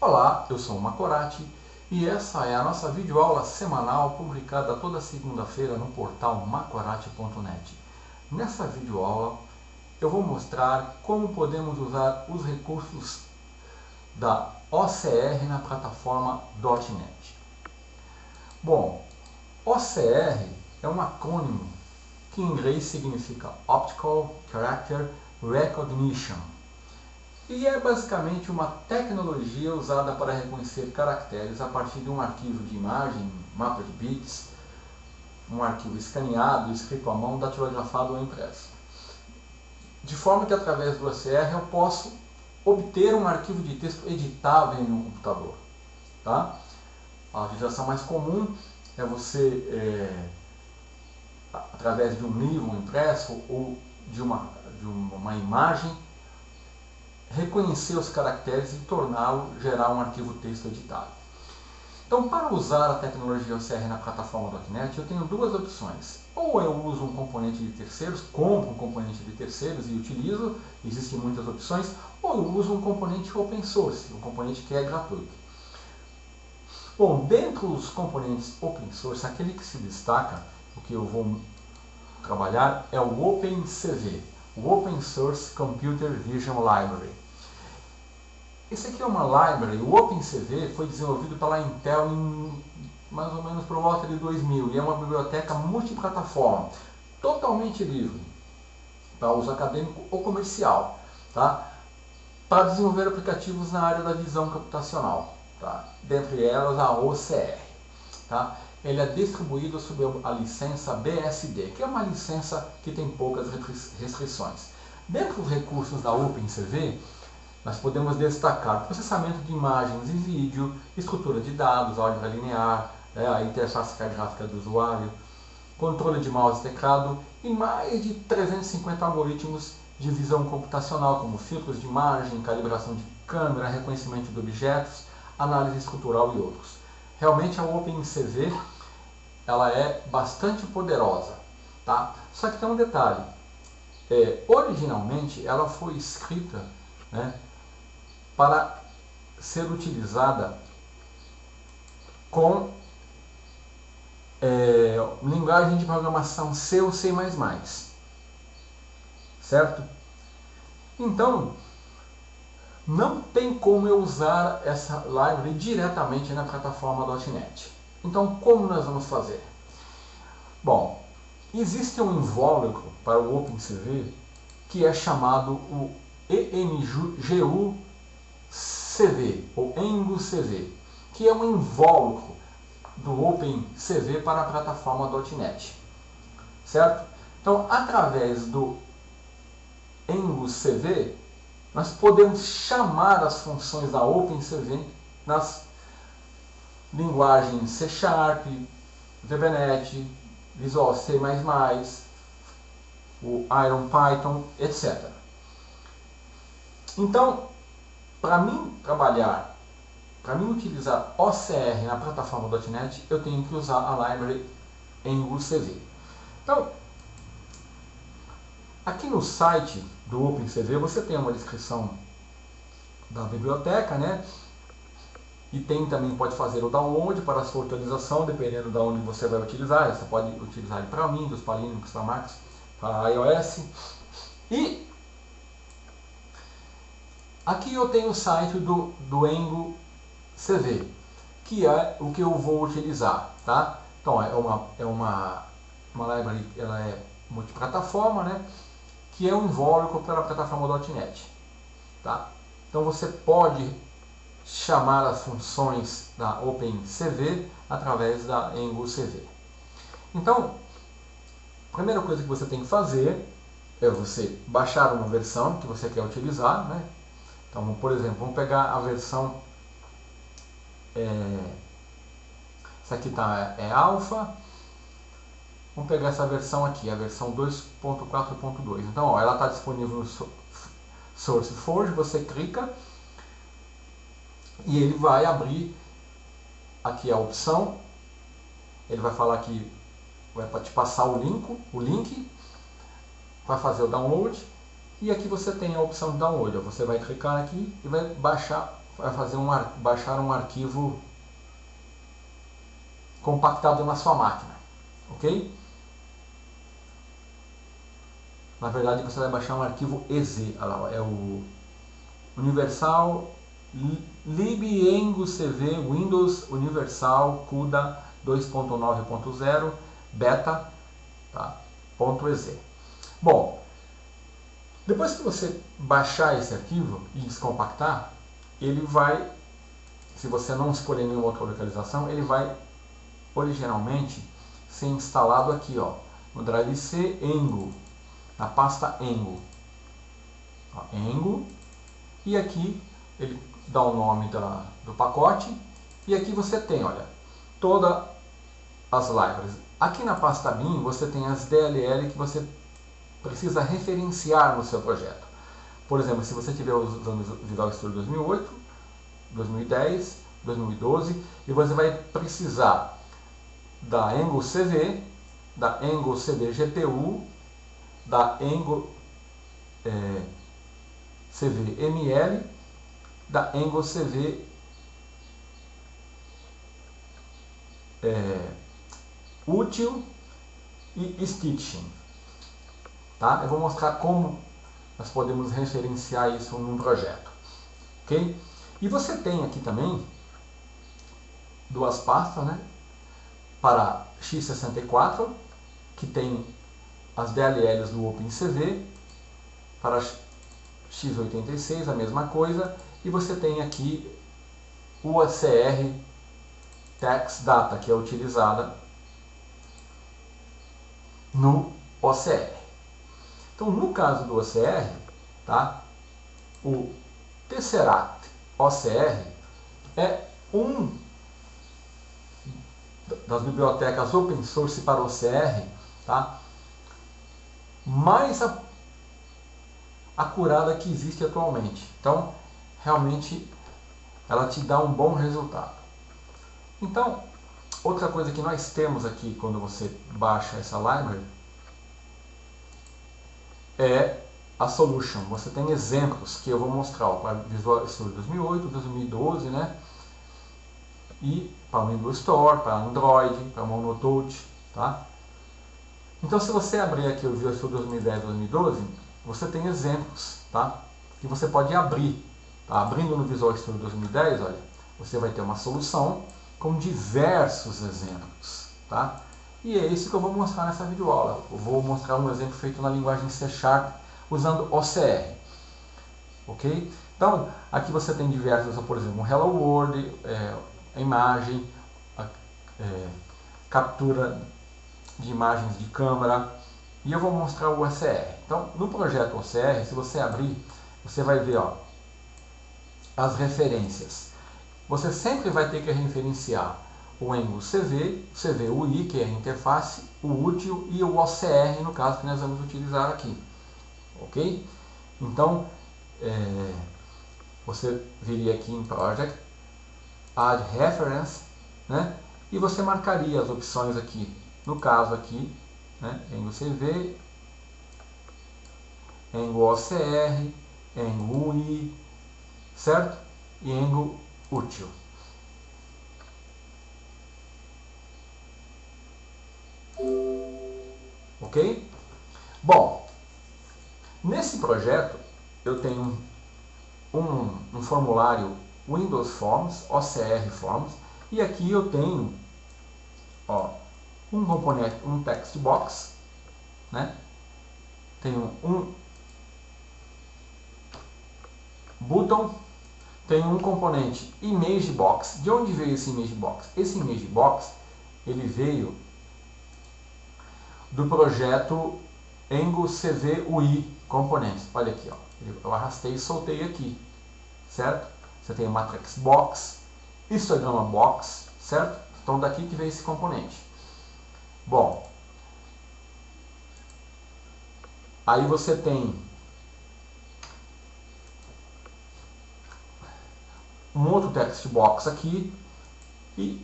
Olá, eu sou o Macorati e essa é a nossa videoaula semanal publicada toda segunda-feira no portal macorati.net. Nessa videoaula eu vou mostrar como podemos usar os recursos da OCR na plataforma .NET. Bom, OCR é um acrônimo que em inglês significa Optical Character Recognition. E é basicamente uma tecnologia usada para reconhecer caracteres a partir de um arquivo de imagem, mapa de bits, um arquivo escaneado, escrito à mão, datilografado ou impresso. De forma que através do OCR eu posso obter um arquivo de texto editável em um computador. Tá? A utilização mais comum é você, através de um livro impresso ou de uma imagem, reconhecer os caracteres e torná-lo gerar um arquivo texto editável. Então, para usar a tecnologia OCR na plataforma .NET, eu tenho duas opções. Ou eu uso um componente de terceiros, compro um componente de terceiros e utilizo, existem muitas opções, ou eu uso um componente open source, um componente que é gratuito. Bom, dentre os componentes open source, aquele que se destaca, o que eu vou trabalhar, é o OpenCV, o Open Source Computer Vision Library. Esse aqui é uma library, o OpenCV foi desenvolvido pela Intel em mais ou menos por volta de 2000 e é uma biblioteca multiplataforma, totalmente livre, para uso acadêmico ou comercial, tá? Para desenvolver aplicativos na área da visão computacional, tá? Dentre elas a OCR. Tá? Ele é distribuído sob a licença BSD, que é uma licença que tem poucas restrições. Dentre os recursos da OpenCV, nós podemos destacar processamento de imagens e vídeo, estrutura de dados, álgebra linear, a interface gráfica do usuário, controle de mouse e teclado e mais de 350 algoritmos de visão computacional, como filtros de imagem, calibração de câmera, reconhecimento de objetos, análise estrutural e outros. Realmente a OpenCV ela é bastante poderosa, tá? Só que tem um detalhe, originalmente ela foi escrita, né, para ser utilizada com linguagem de programação C ou C++, certo? Então, não tem como eu usar essa library diretamente na plataforma .NET. Então, como nós vamos fazer? Bom, existe um invólucro para o OpenCV que é chamado o ENGU-CV, ou ENGU-CV, que é um invólucro do OpenCV para a plataforma .NET, certo? Então, através do ENGU-CV, nós podemos chamar as funções da OpenCV nas linguagens C#, VBNet, Visual C++, o IronPython, etc. Então, para mim utilizar OCR na plataforma .NET, eu tenho que usar a library ENGU-CV. Então, aqui no site do OpenCV você tem uma descrição da biblioteca, né? E também pode fazer o download para a sua utilização, dependendo de onde você vai utilizar. Você pode utilizar ele para Windows, para Linux, para Mac, para iOS. E aqui eu tenho o site do ENGU-CV, que é o que eu vou utilizar, tá? Então é uma library, ela é multiplataforma, né? Que é um invólucro para a plataforma .NET, tá? Então você pode chamar as funções da OpenCV através da ENGU-CV. Então, a primeira coisa que você tem que fazer é você baixar uma versão que você quer utilizar, né? Então, por exemplo, vamos pegar a versão, essa aqui é alfa, vamos pegar essa versão aqui, a versão 2.4.2. Então, ó, ela está disponível no SourceForge, você clica e ele vai abrir aqui a opção, ele vai falar que vai te passar o link, vai fazer o download, e aqui você tem a opção de download. Você vai clicar aqui e vai baixar, vai fazer baixar um arquivo compactado na sua máquina, ok? Na verdade, você vai baixar um arquivo exe, é o Universal libengocv Windows Universal CUDA 2.9.0 beta, tá? .exe. Bom, depois que você baixar esse arquivo e descompactar, ele vai, se você não escolher nenhuma outra localização, ele vai originalmente ser instalado aqui, ó, no drive C Engo, na pasta Engo. Ó, Engo, e aqui ele dá o nome do pacote, e aqui você tem, olha, todas as libraries. Aqui na pasta bin você tem as DLL que você precisa referenciar no seu projeto. Por exemplo, se você estiver usando o Visual Studio 2008, 2010, 2012, e você vai precisar da Engo CV, da Engo CV GPU, da Engo CV ML, da Engo CV útil e stitching. Tá? Eu vou mostrar como nós podemos referenciar isso num projeto. Ok? E você tem aqui também duas pastas, né? Para x64, que tem as DLLs do OpenCV, para x86 a mesma coisa, e você tem aqui o OCR Text Data, que é utilizada no OCR. Então, no caso do OCR, tá, o Tesseract OCR é um das bibliotecas open source para OCR, tá, mais acurada que existe atualmente. Então, realmente, ela te dá um bom resultado. Então, outra coisa que nós temos aqui quando você baixa essa library é a solution. Você tem exemplos que eu vou mostrar para Visual Studio 2008, 2012, né? E para o Windows Store, para Android, para Monotouch, tá? Então, se você abrir aqui o Visual Studio 2010, 2012, você tem exemplos, tá? Que você pode abrir. Tá? Abrindo no Visual Studio 2010, olha, você vai ter uma solução com diversos exemplos, tá? E é isso que eu vou mostrar nessa videoaula. Eu vou mostrar um exemplo feito na linguagem C# usando OCR, ok? Então, aqui você tem diversos, por exemplo, um Hello World, a imagem, captura de imagens de câmera, e eu vou mostrar o OCR. Então, no projeto OCR, se você abrir, você vai ver, ó, as referências. Você sempre vai ter que referenciar o Engo CV, o CVUI, que é a interface, o útil e o OCR, no caso que nós vamos utilizar aqui. Ok? Então, você viria aqui em Project, Add Reference, né? E você marcaria as opções aqui. No caso aqui, né? Engo CV, Engo OCR, Engo UI, certo? E Engo útil. Ok? Bom, nesse projeto eu tenho um formulário Windows Forms, OCR Forms, e aqui eu tenho, ó, um componente, um text box, né? Tenho um button, tenho um componente image box. De onde veio esse image box? Esse image box ele veio do projeto Engo CV UI Components. Olha aqui, ó. Eu arrastei e soltei aqui, certo? Você tem o Matrix Box, Histograma Box, certo? Então daqui que veio esse componente. Bom, aí você tem um outro text box aqui e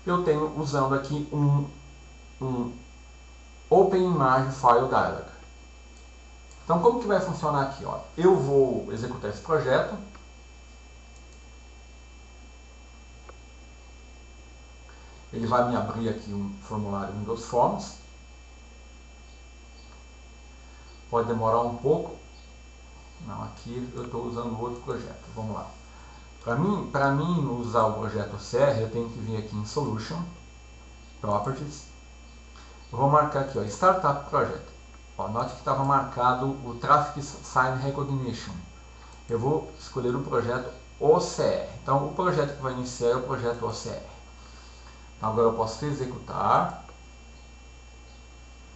eu tenho usando aqui um Open Image File Dialog. Então, como que vai funcionar aqui? Ó? Eu vou executar esse projeto, Ele vai me abrir aqui um formulário Windows Forms. Pode demorar um pouco. Não, aqui eu estou usando outro projeto. Vamos lá. Para mim usar o projeto OCR, eu tenho que vir aqui em Solution, Properties. Eu vou marcar aqui, ó, Startup Project. Ó, note que estava marcado o Traffic Sign Recognition. Eu vou escolher o projeto OCR. Então, o projeto que vai iniciar é o projeto OCR. Então, agora eu posso executar.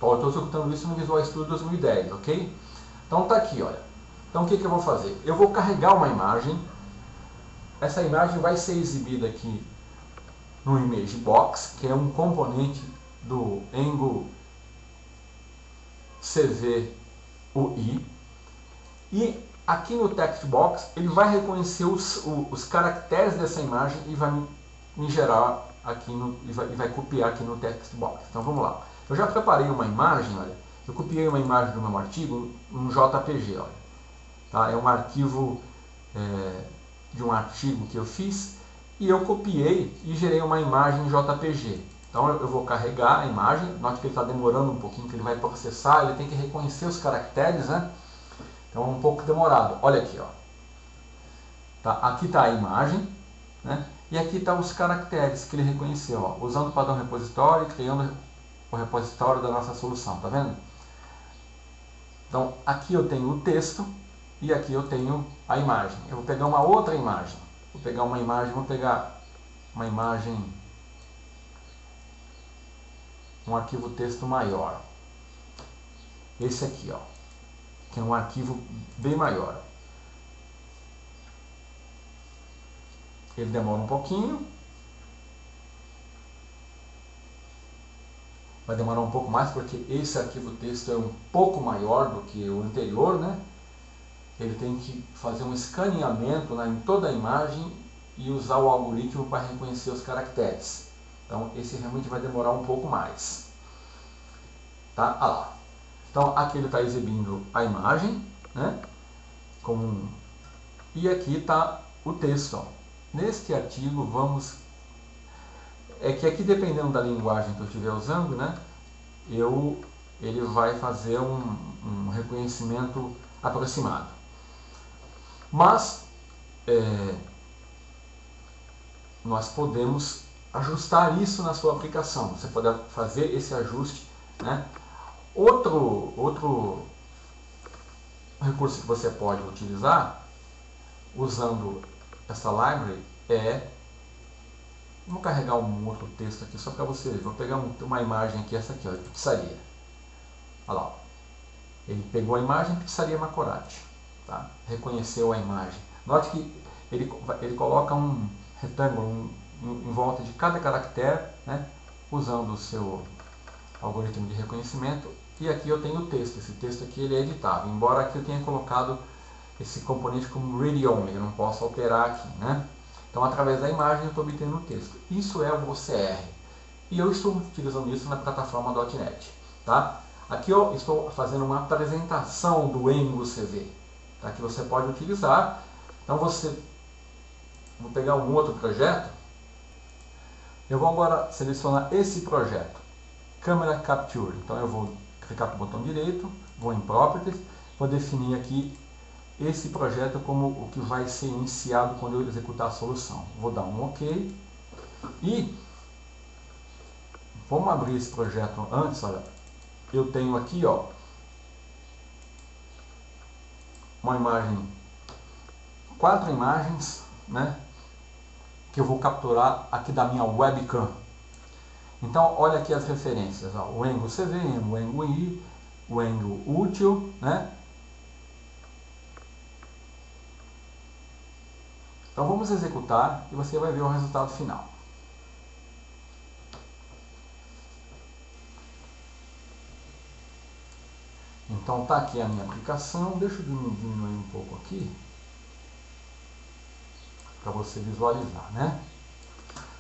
Eu estou executando isso no Visual Studio 2010, ok? Então, tá aqui, olha. Então, o que eu vou fazer? Eu vou carregar uma imagem. Essa imagem vai ser exibida aqui no Image Box, que é um componente do Angle CV-UI. E aqui no Text Box, ele vai reconhecer os caracteres dessa imagem e vai me gerar aqui e vai copiar aqui no Text Box. Então vamos lá. Eu já preparei uma imagem, olha. Eu copiei uma imagem do meu artigo, um JPG, olha. Tá? É um arquivo de um artigo que eu fiz e eu copiei e gerei uma imagem JPG. Então eu vou carregar a imagem, note que ele está demorando um pouquinho, que ele vai processar, ele tem que reconhecer os caracteres, né? Então é um pouco demorado. Olha aqui, ó. Tá, aqui está a imagem, né? E aqui estão os caracteres que ele reconheceu, ó, usando o padrão repositório e criando o repositório da nossa solução, tá vendo? Então aqui eu tenho o texto e aqui eu tenho a imagem. Eu vou pegar uma outra imagem. Vou pegar uma imagem, um arquivo texto maior. Esse aqui, ó, que é um arquivo bem maior. Ele demora um pouquinho. Vai demorar um pouco mais porque esse arquivo texto é um pouco maior do que o anterior, né? Ele tem que fazer um escaneamento, né, em toda a imagem e usar o algoritmo para reconhecer os caracteres. Então esse realmente vai demorar um pouco mais. Tá? Ah lá. Então aqui ele está exibindo a imagem, né? E aqui está o texto. Ó. Neste artigo vamos... É que aqui, dependendo da linguagem que eu estiver usando, né? Ele vai fazer um reconhecimento aproximado. Mas nós podemos ajustar isso na sua aplicação. Você pode fazer esse ajuste, né? Outro recurso que você pode utilizar usando essa library vou carregar um outro texto aqui só para você ver. Vou pegar uma imagem aqui, essa aqui, ó, pizzaria. Olha lá, ó. Ele pegou a imagem pizzaria Macorati, tá? Reconheceu a imagem. Note que ele coloca um retângulo em volta de cada caractere, né? Usando o seu algoritmo de reconhecimento. E aqui eu tenho o texto. Esse texto aqui ele é editável, embora aqui eu tenha colocado esse componente como read only, eu não posso alterar aqui, né? Então, através da imagem, eu estou obtendo o texto. Isso é o OCR. E eu estou utilizando isso na plataforma .NET. Tá? Aqui eu estou fazendo uma apresentação do Angle CV, tá? Que você pode utilizar. Então, vou pegar um outro projeto. Eu vou agora selecionar esse projeto, Camera Capture. Então, eu vou clicar com o botão direito, vou em Properties, vou definir aqui esse projeto como o que vai ser iniciado quando eu executar a solução. Vou dar um OK. E vamos abrir esse projeto antes. Olha, eu tenho aqui, ó, uma imagem, 4 imagens, né, que eu vou capturar aqui da minha webcam. Então, olha aqui as referências, ó, o Angle CV, o Angle I, o Angle útil, né? Então vamos executar e você vai ver o resultado final. Então está aqui a minha aplicação. Deixa eu diminuir um pouco aqui para você visualizar, né?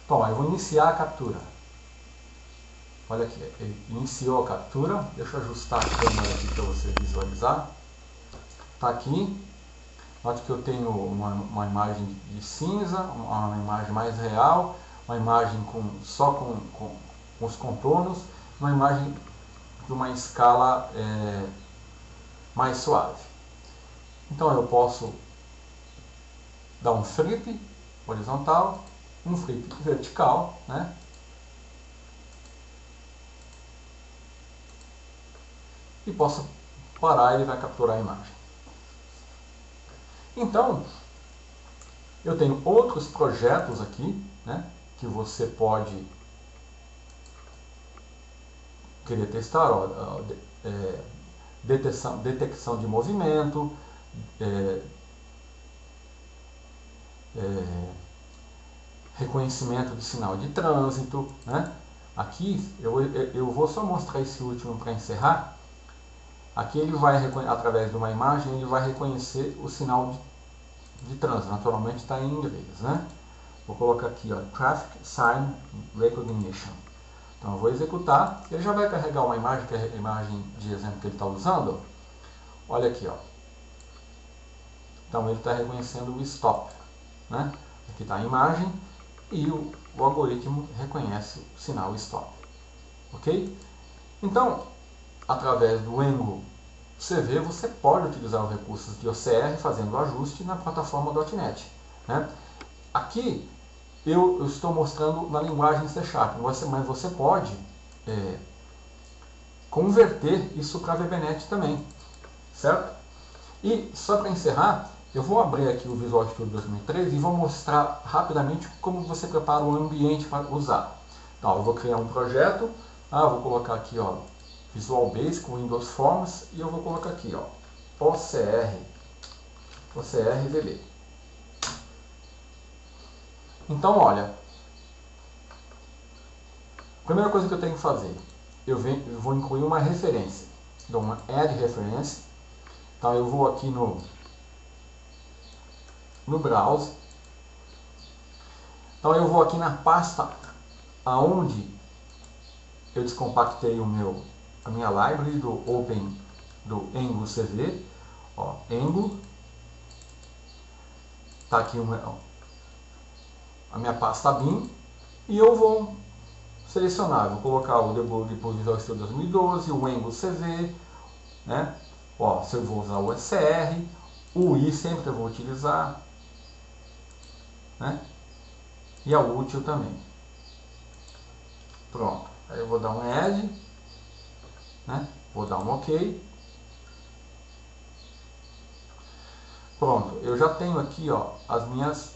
Então, ó, eu vou iniciar a captura. Olha aqui, ele iniciou a captura. Deixa eu ajustar a câmera aqui para você visualizar. Está aqui. Note que eu tenho uma imagem de cinza, uma imagem mais real, uma imagem só com os contornos, uma imagem de uma escala mais suave. Então eu posso dar um flip horizontal, um flip vertical, né? E posso parar e ele vai capturar a imagem. Então, eu tenho outros projetos aqui, né, que você pode querer testar, ó, detecção de movimento, reconhecimento de sinal de trânsito, né? Aqui eu vou só mostrar esse último para encerrar. Aqui ele vai, através de uma imagem, ele vai reconhecer o sinal de trânsito. Naturalmente está em inglês, né? Vou colocar aqui, ó, Traffic Sign Recognition. Então eu vou executar, ele já vai carregar uma imagem, que é a imagem de exemplo que ele está usando. Olha aqui, ó. Então ele está reconhecendo o stop, né? Aqui está a imagem e o algoritmo reconhece o sinal stop, ok? Então, através do Angle CV, você pode utilizar os recursos de OCR fazendo o ajuste na plataforma .NET, né? Aqui eu estou mostrando na linguagem C#, mas você pode converter isso para VBNet também, certo? E só para encerrar, eu vou abrir aqui o Visual Studio 2013 e vou mostrar rapidamente como você prepara o ambiente para usar. Então, eu vou criar um projeto, vou colocar aqui, ó, Visual Basic com Windows Forms, e eu vou colocar aqui, ó, OCR VB. Então, olha, a primeira coisa que eu tenho que fazer, eu vou incluir uma referência. Dou uma Add Reference. Então, eu vou aqui no Browse. Então, eu vou aqui na pasta aonde eu descompactei a minha library do Angle CV. Ó, Angle. Tá aqui a minha pasta bin. E eu vou selecionar, vou colocar o debug por Visual Studio 2012, o Angle CV, né? Ó, se eu vou usar o SR, o I sempre eu vou utilizar, né? E a útil também. Pronto. Aí eu vou dar um Add, né? Vou dar um OK. Pronto. Eu já tenho aqui, ó, as minhas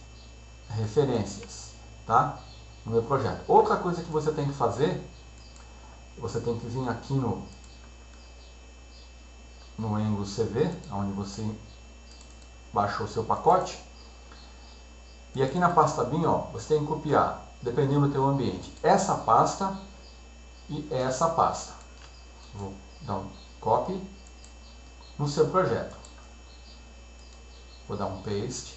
referências, tá? No meu projeto. Outra coisa que você tem que fazer, você tem que vir aqui no Angle CV, onde você baixou o seu pacote. E aqui na pasta bin, ó, você tem que copiar, dependendo do teu ambiente, essa pasta e essa pasta. Vou dar um copy no seu projeto. Vou dar um paste.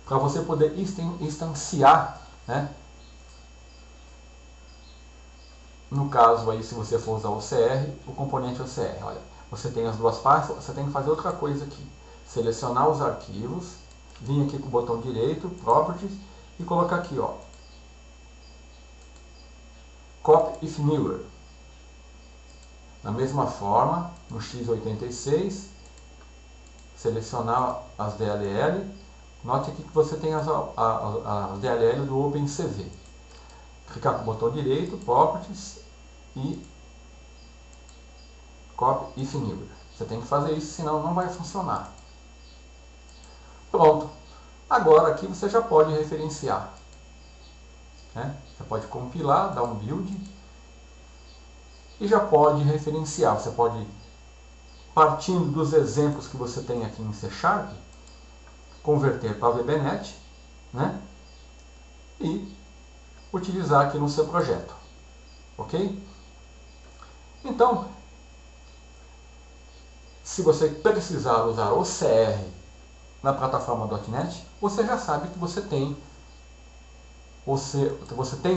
Para você poder instanciar, né? No caso aí, se você for usar o OCR, o componente OCR. Olha, você tem as duas pastas, você tem que fazer outra coisa aqui. Selecionar os arquivos, vir aqui com o botão direito, Properties, e colocar aqui, ó, Copy if Newer. Da mesma forma, no x86, selecionar as DLL. Note aqui que você tem as DLL do OpenCV. Clicar com o botão direito, Properties e Copy if Newer. Você tem que fazer isso, senão não vai funcionar. Pronto. Agora aqui você já pode referenciar, né? Você pode compilar, dar um build e já pode referenciar. Você pode, partindo dos exemplos que você tem aqui em C#, converter para VBNet, né? E utilizar aqui no seu projeto, ok? Então, se você precisar usar OCR na plataforma .NET, você já sabe que você tem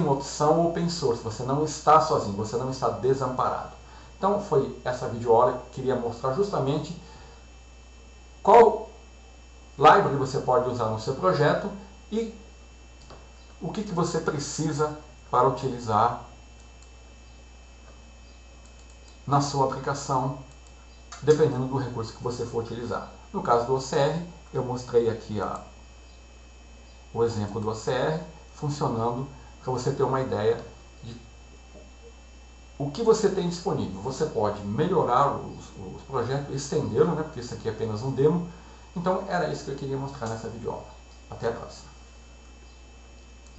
uma opção open source, você não está sozinho, você não está desamparado. Então foi essa videoaula que queria mostrar justamente qual library você pode usar no seu projeto e o que você precisa para utilizar na sua aplicação, dependendo do recurso que você for utilizar. No caso do OCR, eu mostrei aqui o exemplo do OCR funcionando para você ter uma ideia de o que você tem disponível. Você pode melhorar os projetos, estendê-lo, né, porque isso aqui é apenas um demo. Então era isso que eu queria mostrar nessa videoaula. Até a próxima.